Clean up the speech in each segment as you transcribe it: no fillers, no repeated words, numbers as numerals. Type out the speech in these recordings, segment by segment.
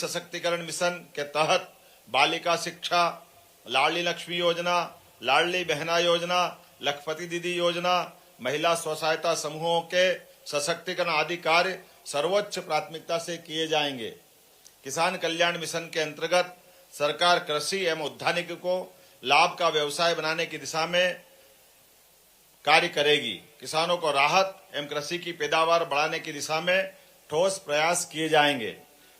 सशक्तिकरण मिशन के तहत बालिका शिक्षा, लाडली लक्ष्मी योजना, लाडली बहना योजना, लखपति दीदी योजना, महिला स्व सहायता समूहों के सशक्तिकरण आदि कार्य सर्वोच्च प्राथमिकता से किए जाएंगे। किसान कल्याण मिशन के अंतर्गत सरकार कृषि एवं उद्यानिकी को लाभ का व्यवसाय बनाने की दिशा में कार्य करेगी। किसानों को राहत एवं कृषि की पैदावार बढ़ाने की दिशा में ठोस प्रयास किए जाएंगे।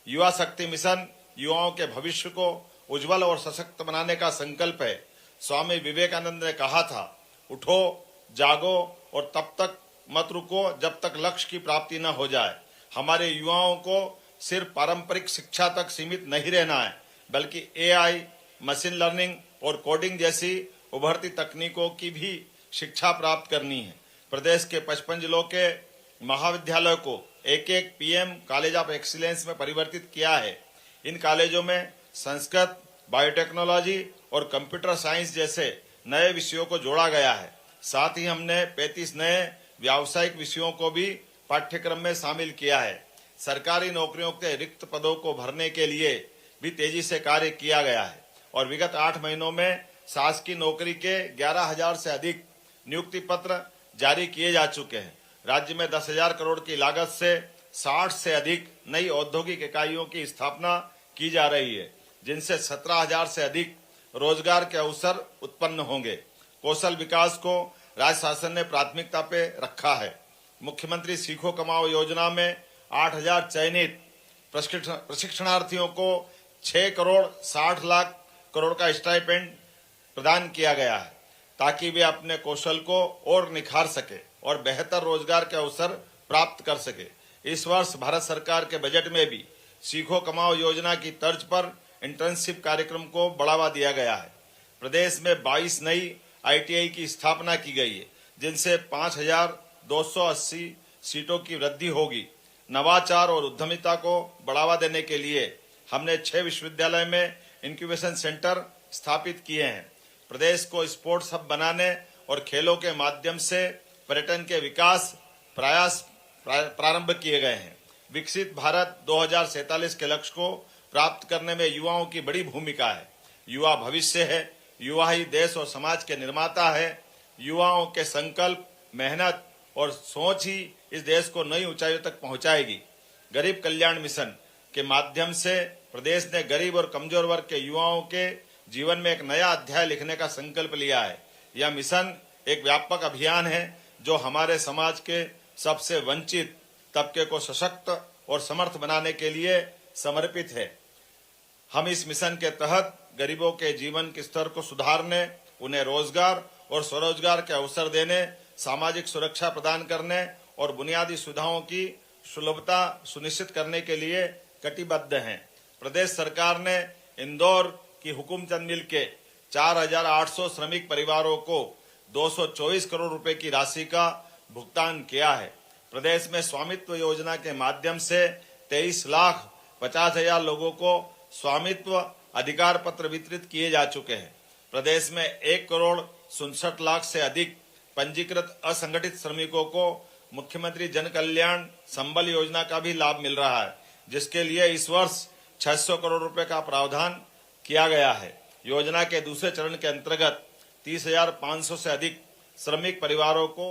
युवा शक्ति मिशन युवाओं के भविष्य को उज्जवल और सशक्त बनाने का संकल्प है। स्वामी विवेकानंद ने कहा था, उठो, जागो और तब तक मत रुको जब तक लक्ष्य की प्राप्ति न हो जाए। हमारे युवाओं को सिर्फ पारंपरिक शिक्षा तक सीमित नहीं रहना है, बल्कि एआई, मशीन लर्निंग और कोडिंग जैसी उभरती तकनीकों की भी शिक्षा प्राप्त करनी है। प्रदेश के 55 जिलों के महाविद्यालयों को एक एक पीएम कॉलेज ऑफ एक्सीलेंस में परिवर्तित किया है। इन कॉलेजों में संस्कृत, बायोटेक्नोलॉजी और कंप्यूटर साइंस जैसे नए विषयों को जोड़ा गया है। साथ ही हमने 35 नए व्यावसायिक विषयों को भी पाठ्यक्रम में शामिल किया है। सरकारी नौकरियों के रिक्त पदों को भरने के लिए भी तेजी से कार्य किया गया है और विगत 8 महीनों में शासकीय नौकरी के 11,000 से अधिक नियुक्ति पत्र जारी किए जा चुके हैं। राज्य में 10,000 करोड़ की लागत से 60 से अधिक नई औद्योगिक इकाइयों की स्थापना की जा रही है, जिनसे 17,000 से अधिक रोजगार के अवसर उत्पन्न होंगे। कौशल विकास को राज्य शासन ने प्राथमिकता पे रखा है। मुख्यमंत्री सीखो कमाओ योजना में 8,000 चयनित प्रशिक्षणार्थियों को 6 करोड़ 60 लाख करोड़ का स्टाइपेंड प्रदान किया गया है, ताकि वे अपने कौशल को और निखार सके और बेहतर रोजगार के अवसर प्राप्त कर सके। इस वर्ष भारत सरकार के बजट में भी सीखो कमाओ योजना की तर्ज पर इंटर्नशिप कार्यक्रम को बढ़ावा दिया गया है। प्रदेश में 22 नई आईटीआई की स्थापना की गई है, जिनसे 5,280 सीटों की वृद्धि होगी। नवाचार और उद्यमिता को बढ़ावा देने के लिए हमने 6 विश्वविद्यालय में इंक्यूबेशन सेंटर स्थापित किए हैं। प्रदेश को स्पोर्ट्स हब बनाने और खेलों के माध्यम से पर्यटन के विकास प्रयास प्रारंभ किए गए हैं। विकसित भारत 2047 के लक्ष्य को प्राप्त करने में युवाओं की बड़ी भूमिका है। युवा भविष्य है, युवा ही देश और समाज के निर्माता है। युवाओं के संकल्प, मेहनत और सोच ही इस देश को नई ऊंचाइयों तक पहुंचाएगी। गरीब कल्याण मिशन के माध्यम से प्रदेश ने गरीब और कमजोर वर्ग के युवाओं के जीवन में एक नया अध्याय लिखने का संकल्प लिया है। यह मिशन एक व्यापक अभियान है जो हमारे समाज के सबसे वंचित तबके को सशक्त और समर्थ बनाने के लिए समर्पित है। हम इस मिशन के तहत गरीबों के जीवन के स्तर को सुधारने, उन्हें रोजगार और स्वरोजगार के अवसर देने, सामाजिक सुरक्षा प्रदान करने और बुनियादी सुविधाओं की सुलभता सुनिश्चित करने के लिए कटिबद्ध हैं। प्रदेश सरकार ने इंदौर की हुकुमचंद मिल के 4,800 श्रमिक परिवारों को 224 करोड़ रुपए की राशि का भुगतान किया है। प्रदेश में स्वामित्व योजना के माध्यम से 23,50,000 लोगों को स्वामित्व अधिकार पत्र वितरित किए जा चुके हैं। प्रदेश में 1 करोड़ 67 लाख से अधिक पंजीकृत असंगठित श्रमिकों को मुख्यमंत्री जन कल्याण संबल योजना का भी लाभ मिल रहा है, जिसके लिए इस वर्ष 600 करोड़ रुपए का प्रावधान किया गया है। योजना के दूसरे चरण के अंतर्गत 30,500 से अधिक श्रमिक परिवारों को